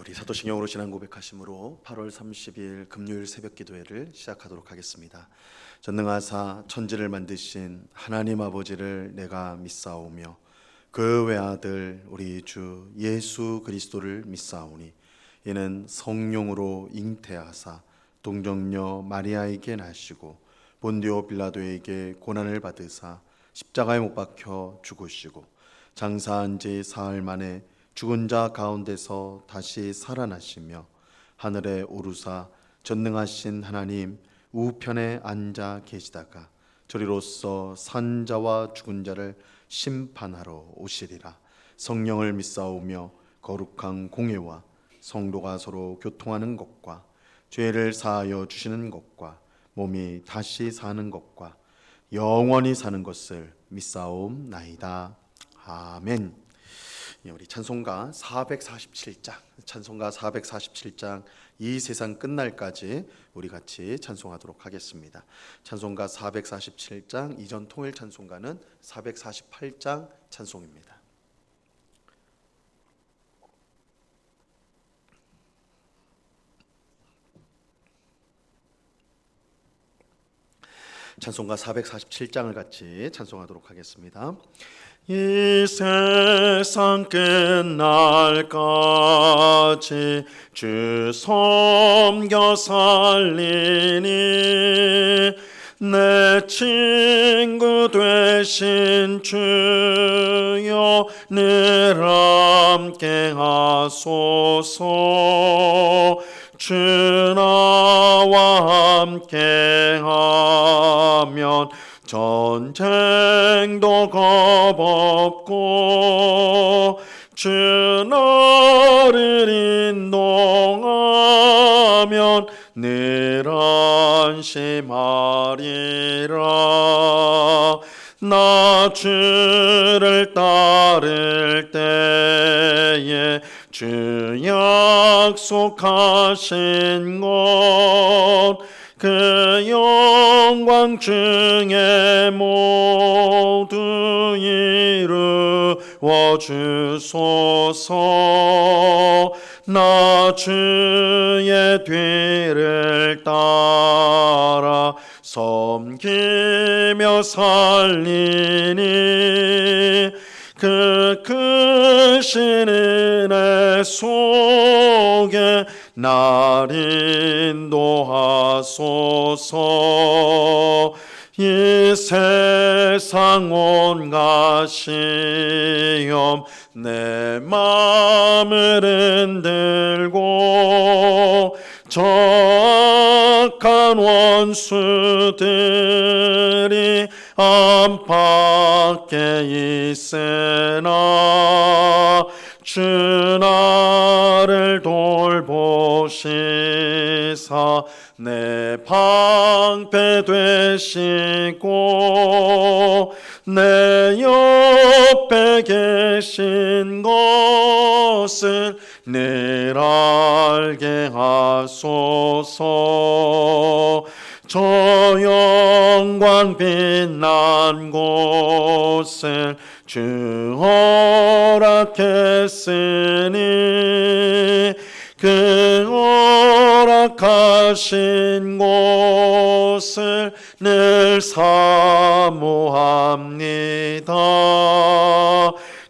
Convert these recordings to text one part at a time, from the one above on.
우리 사도신경으로 지난 고백하심으로 8월 30일 금요일 새벽 기도회를 시작하도록 하겠습니다. 전능하사 천지를 만드신 하나님 아버지를 내가 믿사오며 그 외아들 우리 주 예수 그리스도를 믿사오니 이는 성령으로 잉태하사 동정녀 마리아에게 나시고 본디오 빌라도에게 고난을 받으사 십자가에 못 박혀 죽으시고 장사한 지 사흘 만에 죽은 자 가운데서 다시 살아나시며 하늘에 오르사 전능하신 하나님 우편에 앉아 계시다가 저리로서 산 자와 죽은 자를 심판하러 오시리라. 성령을 믿사오며 거룩한 공회와 성도가 서로 교통하는 것과 죄를 사하여 주시는 것과 몸이 다시 사는 것과 영원히 사는 것을 믿사옵나이다. 아멘. 우리 찬송가 447장 이 세상 끝날까지 우리 같이 찬송하도록 하겠습니다. 찬송가 447장 이전 통일 찬송가는 448장 찬송입니다. 찬송가 447장을 같이 찬송하도록 하겠습니다. 이 세상 끝날까지 주 섬겨 살리니 내 친구 되신 주여 늘 함께 하소서. 주 나와 함께 하면 전쟁도 겁없고 주 나를 인도하면 늘 안심하리라. 나 주를 따를 때에 주 약속하신 것 그 영광 중에 모두 이루어 주소서. 나 주의 뒤를 따라 섬기며 살리니 그 크신 은혜 속에 날 인도하소서. 이 세상 온갖 시험 내 마음을 흔들고 저악한 원수들이 안팎에 있으나 주 나를 돌보시사 내 방패 되시고 내 옆에 계신 것을 늘 알게 하소서. 저 영광 빛난 곳을 주 허락했으니 그 허락하신 곳을 늘 사모합니다.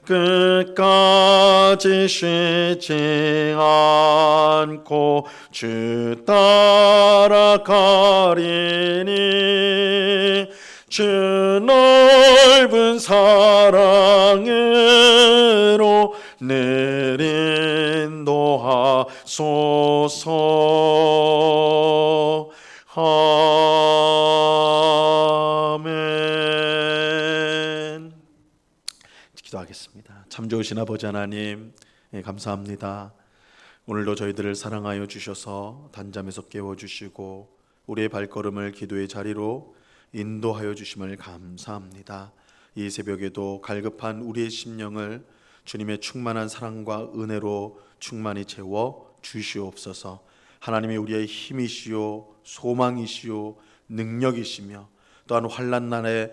끝까지 쉬지 않고 주 따라가리니 주 넓은 사랑으로 늘 인도하소서. 아멘. 기도하겠습니다. 참 좋으신 아버지 하나님, 감사합니다. 오늘도 저희들을 사랑하여 주셔서 단잠에서 깨워주시고 우리의 발걸음을 기도의 자리로 인도하여 주심을 감사합니다. 이 새벽에도 갈급한 우리의 심령을 주님의 충만한 사랑과 은혜로 충만히 채워 주시옵소서. 하나님이 우리의 힘이시요 소망이시요 능력이시며 또한 환난 날에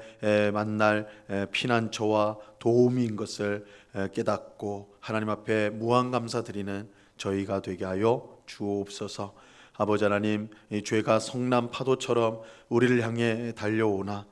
만날 피난처와 도움인 것을 깨닫고 하나님 앞에 무한 감사드리는 저희가 되게 하여 주옵소서. 아버지 하나님, 이 죄가 성난 파도처럼 우리를 향해 달려오나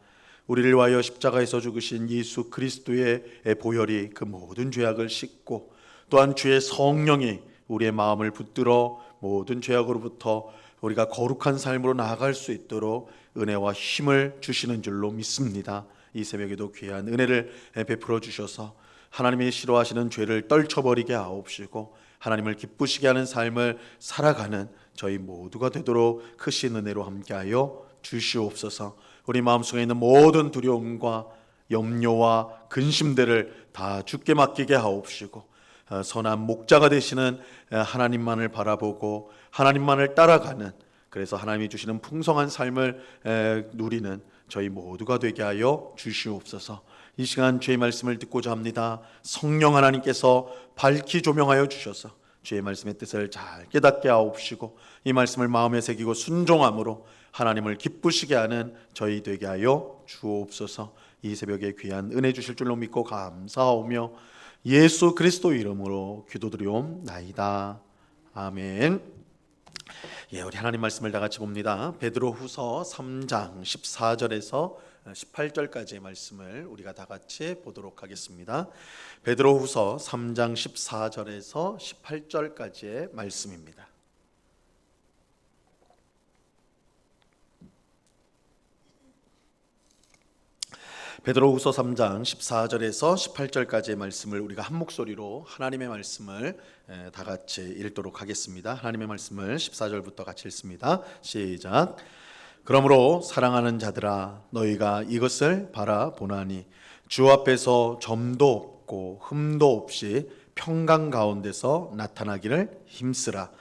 우리를 위하여 십자가에서 죽으신 예수 그리스도의 보혈이 그 모든 죄악을 씻고, 또한 주의 성령이 우리의 마음을 붙들어 모든 죄악으로부터 우리가 거룩한 삶으로 나아갈 수 있도록 은혜와 힘을 주시는 줄로 믿습니다. 이 새벽에도 귀한 은혜를 베풀어 주셔서 하나님이 싫어하시는 죄를 떨쳐버리게 하옵시고, 하나님을 기쁘시게 하는 삶을 살아가는 저희 모두가 되도록 크신 은혜로 함께하여 주시옵소서. 우리 마음속에 있는 모든 두려움과 염려와 근심들을 다 주께 맡기게 하옵시고, 선한 목자가 되시는 하나님만을 바라보고 하나님만을 따라가는, 그래서 하나님이 주시는 풍성한 삶을 누리는 저희 모두가 되게 하여 주시옵소서. 이 시간 주의 말씀을 듣고자 합니다. 성령 하나님께서 밝히 조명하여 주셔서 주의 말씀의 뜻을 잘 깨닫게 하옵시고, 이 말씀을 마음에 새기고 순종함으로 하나님을 기쁘시게 하는 저희 되게 하여 주옵소서. 이 새벽에 귀한 은혜 주실 줄로 믿고 감사하오며 예수 그리스도 이름으로 기도드리옵나이다. 아멘. 우리 하나님 말씀을 다 같이 봅니다. 베드로후서 3장 14절에서 18절까지의 말씀을 우리가 다 같이 보도록 하겠습니다. 베드로후서 3장 14절에서 18절까지의 말씀입니다. 베드로후서 3장 14절에서 18절까지의 말씀을 우리가 한 목소리로 하나님의 말씀을 다 같이 읽도록 하겠습니다. 하나님의 말씀을 14절부터 같이 읽습니다. 시작. 그러므로 사랑하는 자들아, 너희가 이것을 바라보나니 주 앞에서 점도 없고 흠도 없이 평강 가운데서 나타나기를 힘쓰라.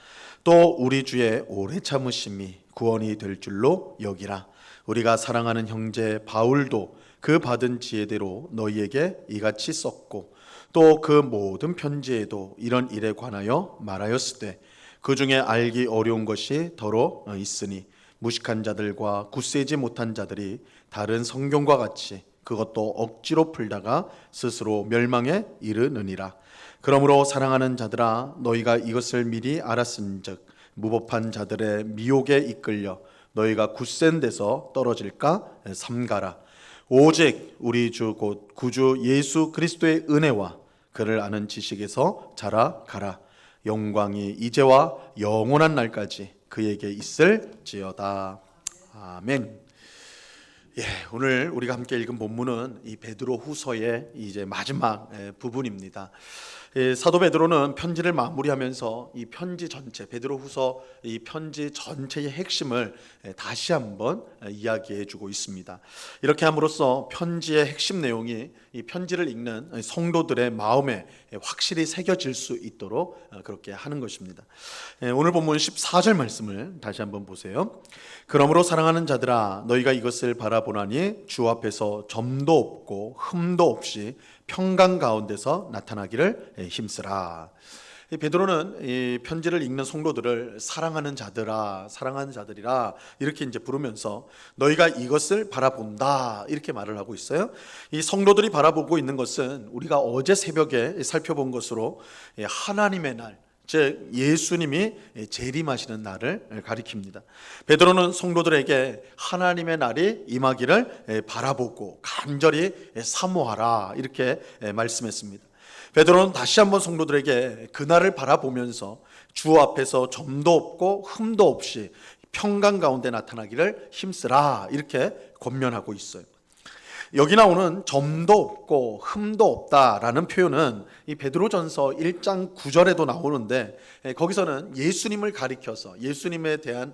또 우리 주의 오래 참으심이 구원이 될 줄로 여기라. 우리가 사랑하는 형제 바울도 그 받은 지혜대로 너희에게 이같이 썼고, 또 그 모든 편지에도 이런 일에 관하여 말하였을 때 그 중에 알기 어려운 것이 더러 있으니 무식한 자들과 굳세지 못한 자들이 다른 성경과 같이 그것도 억지로 풀다가 스스로 멸망에 이르느니라. 그러므로 사랑하는 자들아, 너희가 이것을 미리 알았은즉 무법한 자들의 미혹에 이끌려 너희가 굳센 데서 떨어질까 삼가라. 오직 우리 주 곧 구주 예수 그리스도의 은혜와 그를 아는 지식에서 자라가라. 영광이 이제와 영원한 날까지 그에게 있을지어다. 아멘. 오늘 우리가 함께 읽은 본문은 이 베드로후서의 이제 마지막 부분입니다. 사도 베드로는 편지를 마무리하면서 이 편지 전체, 베드로후서 이 편지 전체의 핵심을 다시 한번 이야기해 주고 있습니다. 이렇게 함으로써 편지의 핵심 내용이 이 편지를 읽는 성도들의 마음에 확실히 새겨질 수 있도록 그렇게 하는 것입니다. 오늘 본문 14절 말씀을 다시 한번 보세요. 그러므로 사랑하는 자들아, 너희가 이것을 바라보나니 주 앞에서 점도 없고 흠도 없이 평강 가운데서 나타나기를 힘쓰라. 베드로는 이 편지를 읽는 성도들을 사랑하는 자들아, 사랑하는 자들이라 이렇게 이제 부르면서 너희가 이것을 바라본다 이렇게 말을 하고 있어요. 이 성도들이 바라보고 있는 것은 우리가 어제 새벽에 살펴본 것으로 하나님의 날, 즉 예수님이 재림하시는 날을 가리킵니다. 베드로는 성도들에게 하나님의 날이 임하기를 바라보고 간절히 사모하라 이렇게 말씀했습니다. 베드로는 다시 한번 성도들에게 그날을 바라보면서 주 앞에서 점도 없고 흠도 없이 평강 가운데 나타나기를 힘쓰라 이렇게 권면하고 있어요. 여기 나오는 점도 없고 흠도 없다라는 표현은 이 베드로전서 1장 9절에도 나오는데, 거기서는 예수님을 가리켜서 예수님에 대한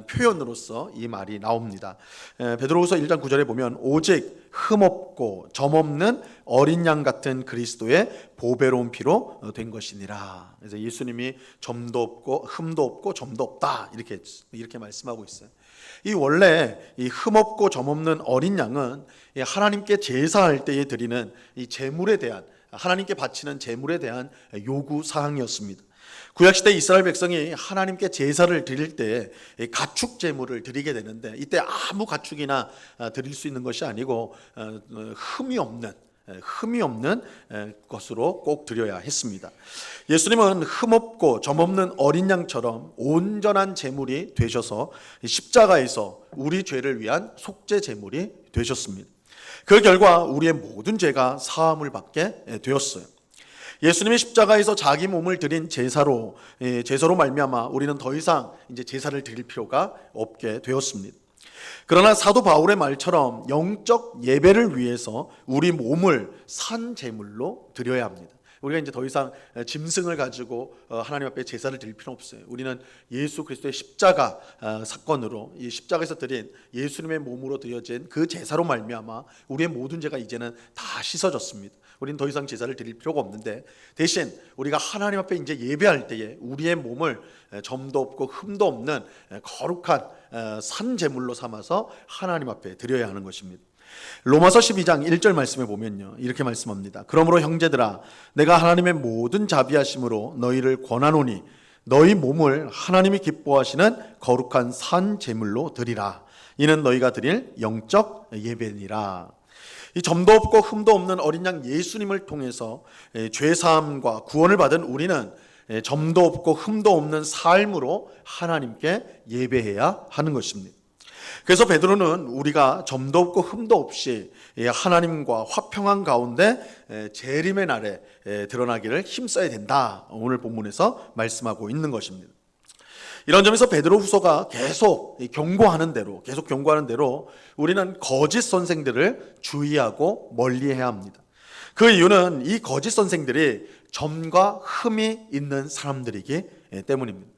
표현으로서 이 말이 나옵니다. 베드로후서 1장 9절에 보면 오직 흠없고 점없는 어린 양 같은 그리스도의 보배로운 피로 된 것이니라. 그래서 예수님이 점도 없고 흠도 없고 점도 없다 이렇게 말씀하고 있어요. 이 원래 이 흠없고 점없는 어린 양은 하나님께 제사할 때에 드리는 이 제물에 대한, 하나님께 바치는 제물에 대한 요구 사항이었습니다. 구약시대 이스라엘 백성이 하나님께 제사를 드릴 때 가축 제물을 드리게 되는데, 이때 아무 가축이나 드릴 수 있는 것이 아니고 흠이 없는 흠이 없는 것으로 꼭 드려야 했습니다. 예수님은 흠없고 점없는 어린 양처럼 온전한 제물이 되셔서 십자가에서 우리 죄를 위한 속죄 제물이 되셨습니다. 그 결과 우리의 모든 죄가 사함을 받게 되었어요. 예수님이 십자가에서 자기 몸을 드린 제사로 말미암아 우리는 더 이상 이제 제사를 드릴 필요가 없게 되었습니다. 그러나 사도 바울의 말처럼 영적 예배를 위해서 우리 몸을 산 제물로 드려야 합니다. 우리가 이제 더 이상 짐승을 가지고 하나님 앞에 제사를 드릴 필요는 없어요. 우리는 예수 그리스도의 십자가 사건으로, 이 십자가에서 드린 예수님의 몸으로 드려진 그 제사로 말미암아 우리의 모든 죄가 이제는 다 씻어졌습니다. 우리는 더 이상 제사를 드릴 필요가 없는데, 대신 우리가 하나님 앞에 이제 예배할 때에 우리의 몸을 점도 없고 흠도 없는 거룩한 산 제물로 삼아서 하나님 앞에 드려야 하는 것입니다. 로마서 12장 1절 말씀에 보면요, 이렇게 말씀합니다. 그러므로 형제들아, 내가 하나님의 모든 자비하심으로 너희를 권하노니 너희 몸을 하나님이 기뻐하시는 거룩한 산 제물로 드리라. 이는 너희가 드릴 영적 예배니라. 이 점도 없고 흠도 없는 어린 양 예수님을 통해서 죄사함과 구원을 받은 우리는 점도 없고 흠도 없는 삶으로 하나님께 예배해야 하는 것입니다. 그래서 베드로는 우리가 점도 없고 흠도 없이 하나님과 화평한 가운데 재림의 날에 드러나기를 힘써야 된다, 오늘 본문에서 말씀하고 있는 것입니다. 이런 점에서 베드로후서가 계속 경고하는 대로 우리는 거짓 선생들을 주의하고 멀리해야 합니다. 그 이유는 이 거짓 선생들이 점과 흠이 있는 사람들이기 때문입니다.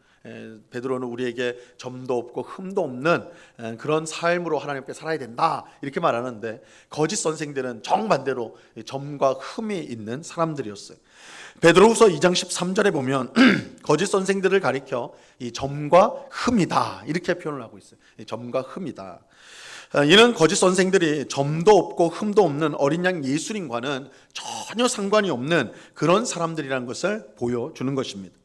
베드로는 우리에게 점도 없고 흠도 없는 그런 삶으로 하나님께 살아야 된다, 이렇게 말하는데, 거짓 선생들은 정반대로 점과 흠이 있는 사람들이었어요. 베드로후서 2장 13절에 보면 거짓 선생들을 가리켜 이 점과 흠이다, 이렇게 표현을 하고 있어요. 점과 흠이다. 이는 거짓 선생들이 점도 없고 흠도 없는 어린 양 예수님과는 전혀 상관이 없는 그런 사람들이라는 것을 보여주는 것입니다.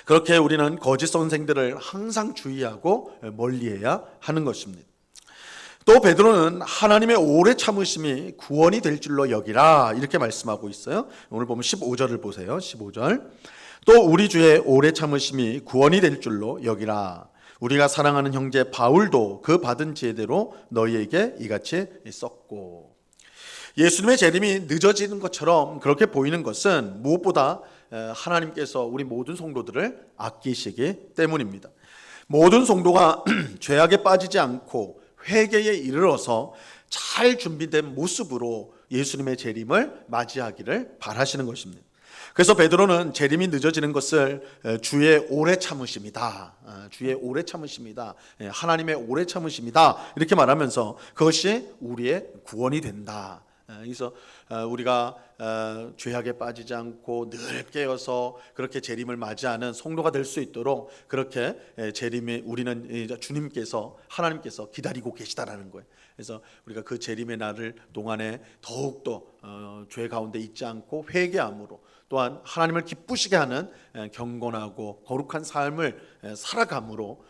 그렇게 우리는 거짓 선생들을 항상 주의하고 멀리해야 하는 것입니다. 또 베드로는 하나님의 오래 참으심이 구원이 될 줄로 여기라, 이렇게 말씀하고 있어요. 오늘 보면 15절을 보세요. 15절. 또 우리 주의 오래 참으심이 구원이 될 줄로 여기라. 우리가 사랑하는 형제 바울도 그 받은 지혜대로 너희에게 이같이 썼고. 예수님의 재림이 늦어지는 것처럼 그렇게 보이는 것은 무엇보다 하나님께서 우리 모든 성도들을 아끼시기 때문입니다. 모든 성도가 죄악에 빠지지 않고 회개에 이르러서 잘 준비된 모습으로 예수님의 재림을 맞이하기를 바라시는 것입니다. 그래서 베드로는 재림이 늦어지는 것을 주의 오래 참으심이다, 주의 오래 참으심이다, 하나님의 오래 참으심이다, 이렇게 말하면서 그것이 우리의 구원이 된다. 그래서 우리가 죄악에 빠지지 않고 늘 깨어서 그렇게 재림을 맞이하는 성도가 될 수 있도록 그렇게 재림에 우리는 주님께서, 하나님께서 기다리고 계시다라는 거예요. 그래서 우리가 그 재림의 날을 동안에 더욱더 죄 가운데 있지 않고 회개함으로, 또한 하나님을 기쁘시게 하는 경건하고 거룩한 삶을 살아감으로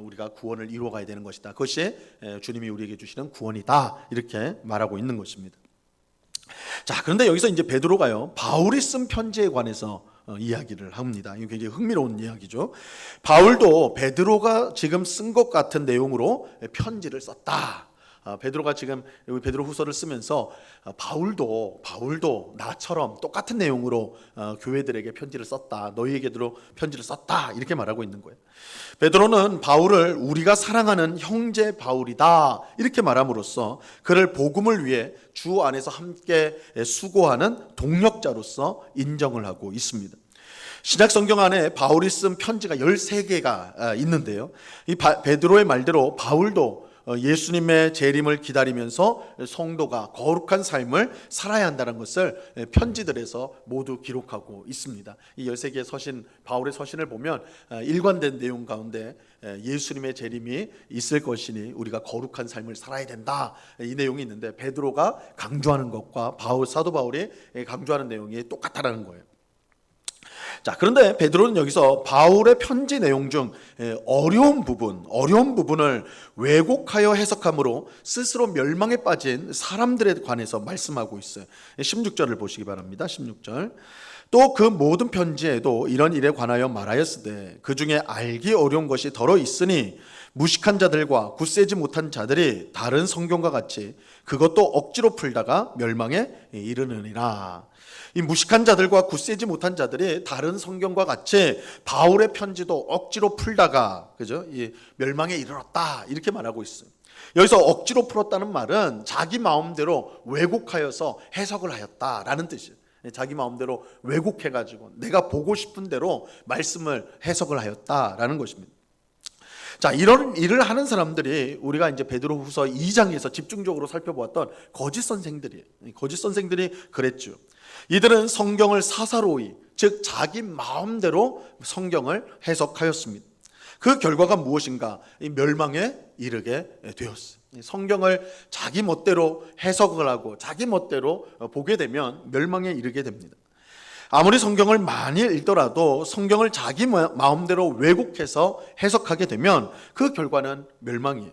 우리가 구원을 이루어가야 되는 것이다. 그것이 주님이 우리에게 주시는 구원이다, 이렇게 말하고 있는 것입니다. 자, 그런데 여기서 이제 베드로가요, 바울이 쓴 편지에 관해서 이야기를 합니다. 이게 굉장히 흥미로운 이야기죠. 바울도 베드로가 지금 쓴 것 같은 내용으로 편지를 썼다. 베드로가 지금 여기 베드로 후서를 쓰면서 바울도 나처럼 똑같은 내용으로 교회들에게 편지를 썼다, 너희에게도 편지를 썼다, 이렇게 말하고 있는 거예요. 베드로는 바울을 우리가 사랑하는 형제 바울이다, 이렇게 말함으로써 그를 복음을 위해 주 안에서 함께 수고하는 동력자로서 인정을 하고 있습니다. 신약 성경 안에 바울이 쓴 편지가 13개가 있는데요, 이 베드로의 말대로 바울도 예수님의 재림을 기다리면서 성도가 거룩한 삶을 살아야 한다는 것을 편지들에서 모두 기록하고 있습니다. 이 13개의 서신, 바울의 서신을 보면 일관된 내용 가운데 예수님의 재림이 있을 것이니 우리가 거룩한 삶을 살아야 된다, 이 내용이 있는데, 베드로가 강조하는 것과 사도 바울이 강조하는 내용이 똑같다라는 거예요. 자, 그런데 베드로는 여기서 바울의 편지 내용 중 어려운 부분을 왜곡하여 해석함으로 스스로 멸망에 빠진 사람들에 관해서 말씀하고 있어요. 16절을 보시기 바랍니다. 16절. 또 그 모든 편지에도 이런 일에 관하여 말하였으되 그 중에 알기 어려운 것이 더러 있으니 무식한 자들과 굳세지 못한 자들이 다른 성경과 같이 그것도 억지로 풀다가 멸망에 이르느니라. 이 무식한 자들과 굳세지 못한 자들이 다른 성경과 같이 바울의 편지도 억지로 풀다가 그죠? 이 멸망에 이르렀다 이렇게 말하고 있어요. 여기서 억지로 풀었다는 말은 자기 마음대로 왜곡하여서 해석을 하였다라는 뜻이에요. 자기 마음대로 왜곡해가지고 내가 보고 싶은 대로 말씀을 해석을 하였다라는 것입니다. 자, 이런 일을 하는 사람들이 우리가 이제 베드로후서 2장에서 집중적으로 살펴보았던 거짓 선생들이에요. 거짓 선생들이 그랬죠. 이들은 성경을 사사로이, 즉 자기 마음대로 성경을 해석하였습니다. 그 결과가 무엇인가? 멸망에 이르게 되었어요. 성경을 자기 멋대로 해석을 하고 자기 멋대로 보게 되면 멸망에 이르게 됩니다. 아무리 성경을 많이 읽더라도 성경을 자기 마음대로 왜곡해서 해석하게 되면 그 결과는 멸망이에요.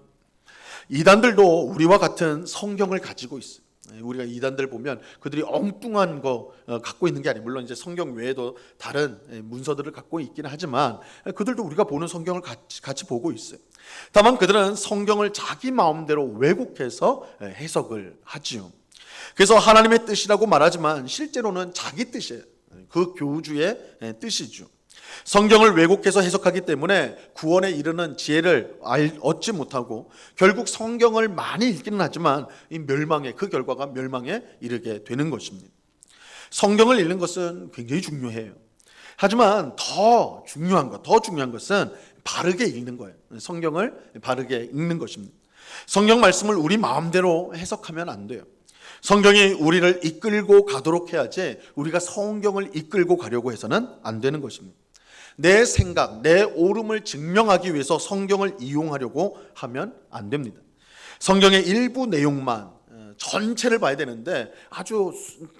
이단들도 우리와 같은 성경을 가지고 있어요. 우리가 이단들 보면 그들이 엉뚱한 거 갖고 있는 게 아니에요. 물론 이제 성경 외에도 다른 문서들을 갖고 있기는 하지만 그들도 우리가 보는 성경을 같이 보고 있어요. 다만 그들은 성경을 자기 마음대로 왜곡해서 해석을 하지요. 그래서 하나님의 뜻이라고 말하지만 실제로는 자기 뜻이에요. 그 교주의 뜻이죠. 성경을 왜곡해서 해석하기 때문에 구원에 이르는 지혜를 얻지 못하고 결국 성경을 많이 읽기는 하지만 이 그 결과가 멸망에 이르게 되는 것입니다. 성경을 읽는 것은 굉장히 중요해요. 하지만 더 중요한 것은 바르게 읽는 거예요. 성경을 바르게 읽는 것입니다. 성경 말씀을 우리 마음대로 해석하면 안 돼요. 성경이 우리를 이끌고 가도록 해야지 우리가 성경을 이끌고 가려고 해서는 안 되는 것입니다. 내 생각, 내 옳음을 증명하기 위해서 성경을 이용하려고 하면 안 됩니다. 성경의 일부 내용만, 전체를 봐야 되는데 아주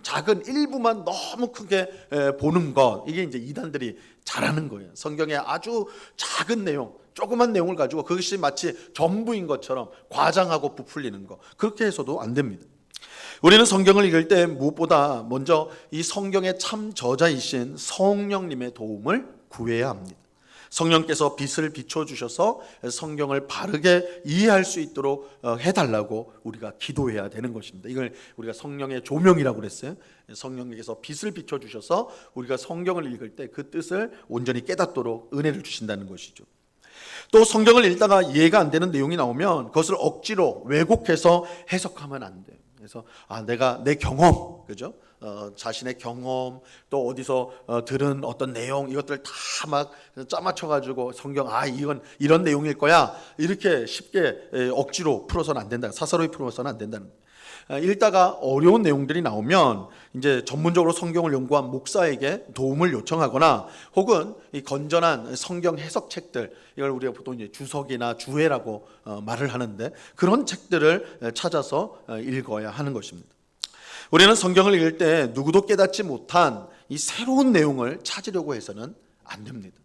작은 일부만 너무 크게 보는 것, 이게 이제 이단들이 잘하는 거예요. 성경의 아주 작은 내용, 조그만 내용을 가지고 그것이 마치 전부인 것처럼 과장하고 부풀리는 것, 그렇게 해서도 안 됩니다. 우리는 성경을 읽을 때 무엇보다 먼저 이 성경의 참 저자이신 성령님의 도움을 구해야 합니다. 성령께서 빛을 비춰주셔서 성경을 바르게 이해할 수 있도록 해달라고 우리가 기도해야 되는 것입니다. 이걸 우리가 성령의 조명이라고 그랬어요. 성령님께서 빛을 비춰주셔서 우리가 성경을 읽을 때 그 뜻을 온전히 깨닫도록 은혜를 주신다는 것이죠. 또 성경을 읽다가 이해가 안 되는 내용이 나오면 그것을 억지로 왜곡해서 해석하면 안 돼요. 그래서 내가 내 경험, 그죠? 자신의 경험, 또 어디서 들은 어떤 내용, 이것들 다 막 짜맞춰 가지고 성경 이건 이런 내용일 거야, 이렇게 쉽게 억지로 풀어서는 안 된다. 사사로이 풀어서는 안 된다는 거예요. 읽다가 어려운 내용들이 나오면 이제 전문적으로 성경을 연구한 목사에게 도움을 요청하거나 혹은 이 건전한 성경 해석 책들, 이걸 우리가 보통 이제 주석이나 주해라고 말을 하는데 그런 책들을 찾아서 읽어야 하는 것입니다. 우리는 성경을 읽을 때 누구도 깨닫지 못한 이 새로운 내용을 찾으려고 해서는 안 됩니다.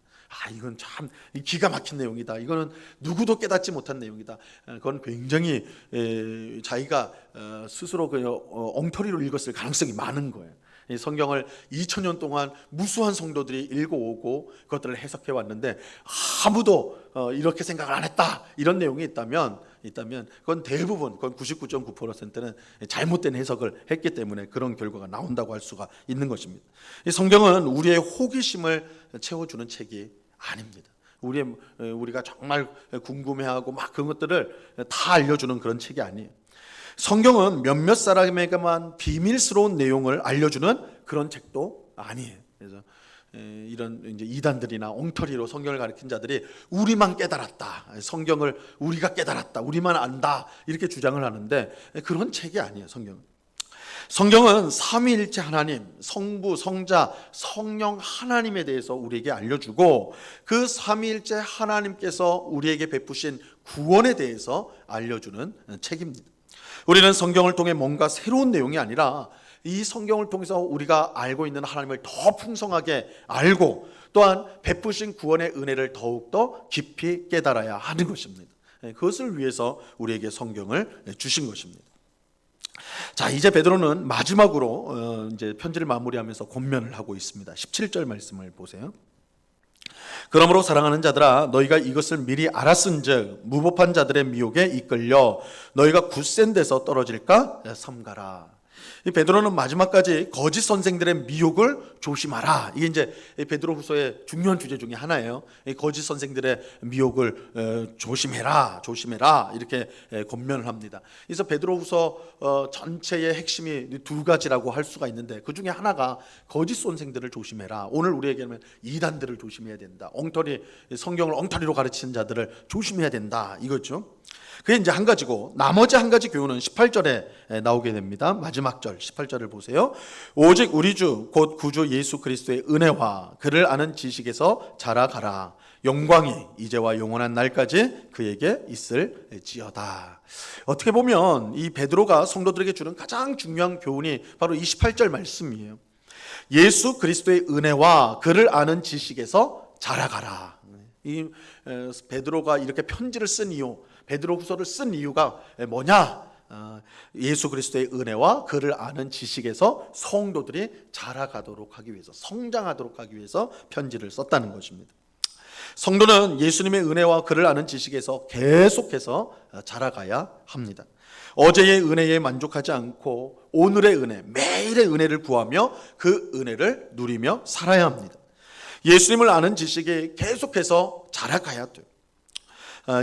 이건 참 기가 막힌 내용이다. 이거는 누구도 깨닫지 못한 내용이다. 그건 굉장히 자기가 스스로 엉터리로 읽었을 가능성이 많은 거예요. 이 성경을 2000년 동안 무수한 성도들이 읽어오고 그것들을 해석해 왔는데 아무도 이렇게 생각을 안 했다, 이런 내용이 있다면 그건 대부분, 그건 99.9%는 잘못된 해석을 했기 때문에 그런 결과가 나온다고 할 수가 있는 것입니다. 이 성경은 우리의 호기심을 채워주는 책이 아닙니다. 우리가 정말 궁금해하고 막 그런 것들을 다 알려주는 그런 책이 아니에요. 성경은 몇몇 사람에게만 비밀스러운 내용을 알려주는 그런 책도 아니에요. 그래서 이런 이제 이단들이나 엉터리로 성경을 가르친 자들이 우리만 깨달았다, 성경을 우리가 깨달았다, 우리만 안다, 이렇게 주장을 하는데 그런 책이 아니에요. 성경은 삼위일체 하나님, 성부, 성자, 성령 하나님에 대해서 우리에게 알려주고 그 삼위일체 하나님께서 우리에게 베푸신 구원에 대해서 알려주는 책입니다. 우리는 성경을 통해 뭔가 새로운 내용이 아니라 이 성경을 통해서 우리가 알고 있는 하나님을 더 풍성하게 알고 또한 베푸신 구원의 은혜를 더욱더 깊이 깨달아야 하는 것입니다. 그것을 위해서 우리에게 성경을 주신 것입니다. 자, 이제 베드로는 마지막으로 이제 편지를 마무리하면서 권면을 하고 있습니다. 17절 말씀을 보세요. 그러므로 사랑하는 자들아, 너희가 이것을 미리 알았은즉 무법한 자들의 미혹에 이끌려 너희가 굳센 데서 떨어질까 삼가라. 이 베드로는 마지막까지 거짓 선생들의 미혹을 조심하라. 이게 이제 베드로후서의 중요한 주제 중에 하나예요. 이 거짓 선생들의 미혹을 조심해라 이렇게 권면을 합니다. 그래서 베드로후서 전체의 핵심이 두 가지라고 할 수가 있는데 그 중에 하나가 거짓 선생들을 조심해라. 오늘 우리에게는 이단들을 조심해야 된다. 성경을 엉터리로 가르치는 자들을 조심해야 된다 이거죠. 그게 이제 한 가지고, 나머지 한 가지 교훈은 18절에 나오게 됩니다. 마지막 절 18절을 보세요. 오직 우리 주 곧 구주 예수 그리스도의 은혜와 그를 아는 지식에서 자라가라. 영광이 이제와 영원한 날까지 그에게 있을지어다. 어떻게 보면 이 베드로가 성도들에게 주는 가장 중요한 교훈이 바로 28절 말씀이에요. 예수 그리스도의 은혜와 그를 아는 지식에서 자라가라. 이 베드로가 이렇게 편지를 쓴 이유, 베드로후서를 쓴 이유가 뭐냐? 예수 그리스도의 은혜와 그를 아는 지식에서 성도들이 자라가도록 하기 위해서, 성장하도록 하기 위해서 편지를 썼다는 것입니다. 성도는 예수님의 은혜와 그를 아는 지식에서 계속해서 자라가야 합니다. 어제의 은혜에 만족하지 않고 오늘의 은혜, 매일의 은혜를 구하며 그 은혜를 누리며 살아야 합니다. 예수님을 아는 지식이 계속해서 자라가야 돼요.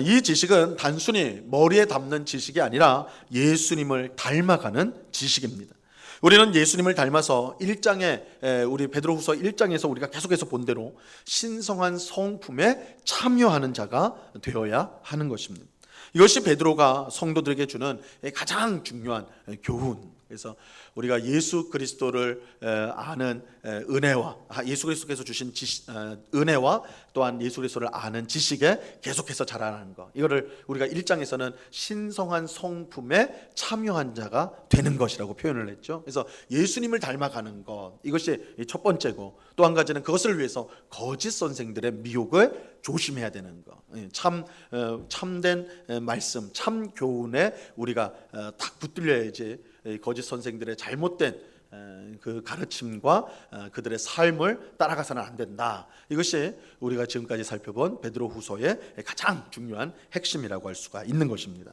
이 지식은 단순히 머리에 담는 지식이 아니라 예수님을 닮아가는 지식입니다. 우리는 예수님을 닮아서 1장에 우리 베드로후서 1장에서 우리가 계속해서 본 대로 신성한 성품에 참여하는 자가 되어야 하는 것입니다. 이것이 베드로가 성도들에게 주는 가장 중요한 교훈. 그래서 우리가 예수 그리스도를 아는 은혜와 예수 그리스도께서 주신 은혜와 또한 예수 그리스도를 아는 지식에 계속해서 자라나는 것, 이거를 우리가 1장에서는 신성한 성품에 참여한 자가 되는 것이라고 표현을 했죠. 그래서 예수님을 닮아가는 것, 이것이 첫 번째고, 또 한 가지는 그것을 위해서 거짓 선생들의 미혹을 조심해야 되는 것. 참된 말씀, 참 교훈에 우리가 딱 붙들려야지 거짓 선생들의 잘못된 그 가르침과 그들의 삶을 따라가서는 안 된다. 이것이 우리가 지금까지 살펴본 베드로후서의 가장 중요한 핵심이라고 할 수가 있는 것입니다.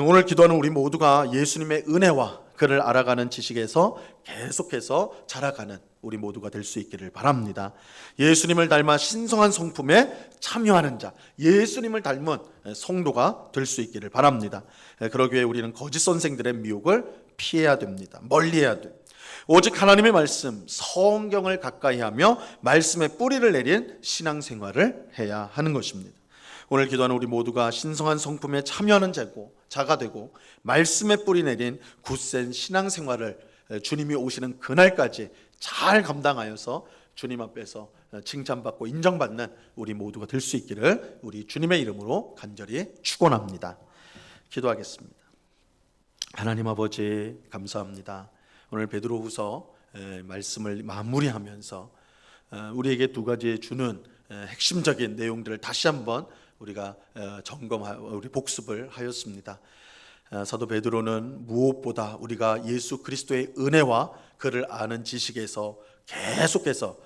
오늘 기도하는 우리 모두가 예수님의 은혜와 그를 알아가는 지식에서 계속해서 자라가는 우리 모두가 될 수 있기를 바랍니다. 예수님을 닮아 신성한 성품에 참여하는 자, 예수님을 닮은 성도가 될 수 있기를 바랍니다. 그러기 위해 우리는 거짓 선생들의 미혹을 피해야 됩니다. 멀리해야 돼요. 오직 하나님의 말씀, 성경을 가까이하며 말씀의 뿌리를 내린 신앙생활을 해야 하는 것입니다. 오늘 기도하는 우리 모두가 신성한 성품에 참여하는 자가 되고 말씀의 뿌리 내린 굳센 신앙생활을 주님이 오시는 그날까지 잘 감당하여서 주님 앞에서 칭찬받고 인정받는 우리 모두가 될 수 있기를 우리 주님의 이름으로 간절히 축원합니다. 기도하겠습니다. 하나님 아버지 감사합니다. 오늘 베드로후서 말씀을 마무리하면서 우리에게 두 가지 주는 핵심적인 내용들을 다시 한번 우리가 우리 복습을 하였습니다. 사도 베드로는 무엇보다 우리가 예수 그리스도의 은혜와 그를 아는 지식에서 계속해서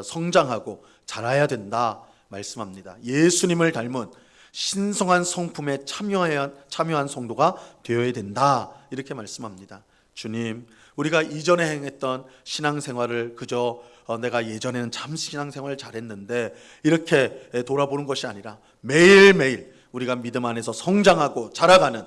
성장하고 자라야 된다 말씀합니다. 예수님을 닮은 신성한 성품에 참여한 성도가 되어야 된다 이렇게 말씀합니다. 주님, 우리가 이전에 행했던 신앙생활을 그저 내가 예전에는 참 신앙생활을 잘했는데 이렇게 돌아보는 것이 아니라 매일매일 우리가 믿음 안에서 성장하고 자라가는,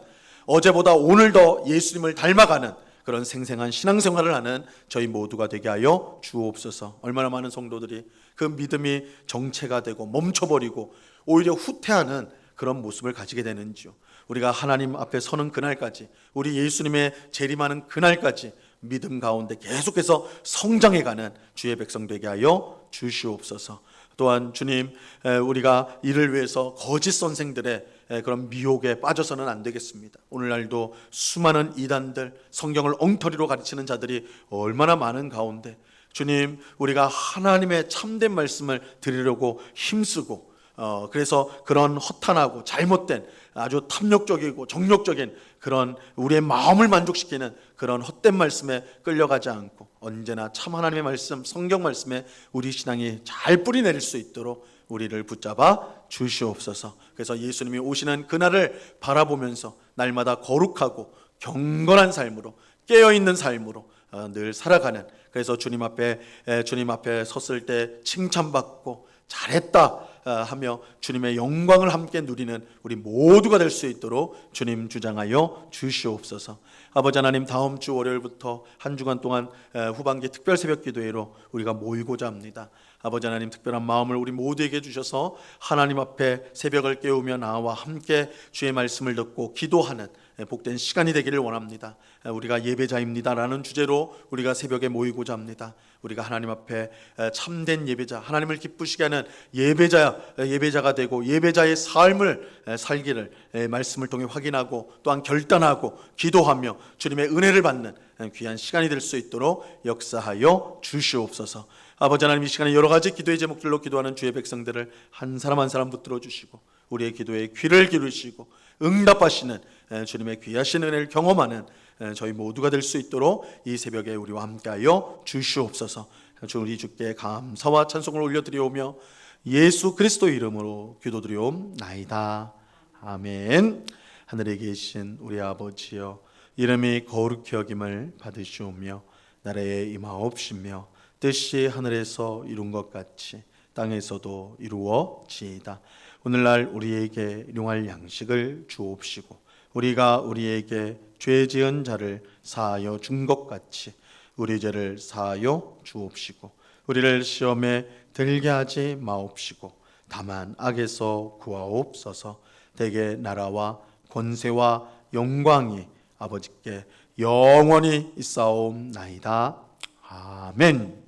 어제보다 오늘 더 예수님을 닮아가는 그런 생생한 신앙생활을 하는 저희 모두가 되게 하여 주옵소서. 얼마나 많은 성도들이 그 믿음이 정체가 되고 멈춰버리고 오히려 후퇴하는 그런 모습을 가지게 되는지요. 우리가 하나님 앞에 서는 그날까지, 우리 예수님의 재림하는 그날까지 믿음 가운데 계속해서 성장해가는 주의 백성 되게 하여 주시옵소서. 또한 주님, 우리가 이를 위해서 거짓 선생들의 그런 미혹에 빠져서는 안 되겠습니다. 오늘날도 수많은 이단들, 성경을 엉터리로 가르치는 자들이 얼마나 많은 가운데 주님, 우리가 하나님의 참된 말씀을 드리려고 힘쓰고 그래서 그런 허탄하고 잘못된 아주 탐욕적이고 정욕적인 그런 우리의 마음을 만족시키는 그런 헛된 말씀에 끌려가지 않고 언제나 참 하나님의 말씀, 성경 말씀에 우리 신앙이 잘 뿌리내릴 수 있도록 우리를 붙잡아 주시옵소서. 그래서 예수님이 오시는 그날을 바라보면서 날마다 거룩하고 경건한 삶으로, 깨어있는 삶으로 늘 살아가는, 그래서 주님 앞에 섰을 때 칭찬받고 잘했다 하며 주님의 영광을 함께 누리는 우리 모두가 될 수 있도록 주님 주장하여 주시옵소서. 아버지 하나님, 다음 주 월요일부터 한 주간 동안 후반기 특별 새벽 기도회로 우리가 모이고자 합니다. 아버지 하나님, 특별한 마음을 우리 모두에게 주셔서 하나님 앞에 새벽을 깨우며 나와 함께 주의 말씀을 듣고 기도하는 복된 시간이 되기를 원합니다. 우리가 예배자입니다라는 주제로 우리가 새벽에 모이고자 합니다. 우리가 하나님 앞에 참된 예배자, 하나님을 기쁘시게 하는 예배자가 되고 예배자의 삶을 살기를 말씀을 통해 확인하고 또한 결단하고 기도하며 주님의 은혜를 받는 귀한 시간이 될 수 있도록 역사하여 주시옵소서. 아버지 하나님, 이 시간에 여러 가지 기도의 제목들로 기도하는 주의 백성들을 한 사람 한 사람 붙들어 주시고 우리의 기도에 귀를 기울이시고 응답하시는 주님의 귀하신 은혜를 경험하는 저희 모두가 될 수 있도록 이 새벽에 우리와 함께하여 주시옵소서. 우리 주께 감사와 찬송을 올려드리오며 예수 그리스도 이름으로 기도드리옵나이다. 아멘. 하늘에 계신 우리 아버지여, 이름이 거룩히 여김을 받으시오며 나라에 임하옵시며 뜻이 하늘에서 이룬 것 같이 땅에서도 이루어지이다. 오늘날 우리에게 일용할 양식을 주옵시고 우리가 우리에게 죄 지은 자를 사하여 준 것 같이 우리 죄를 사하여 주옵시고 우리를 시험에 들게 하지 마옵시고 다만 악에서 구하옵소서. 대개 나라와 권세와 영광이 아버지께 영원히 있사옵나이다. 아멘.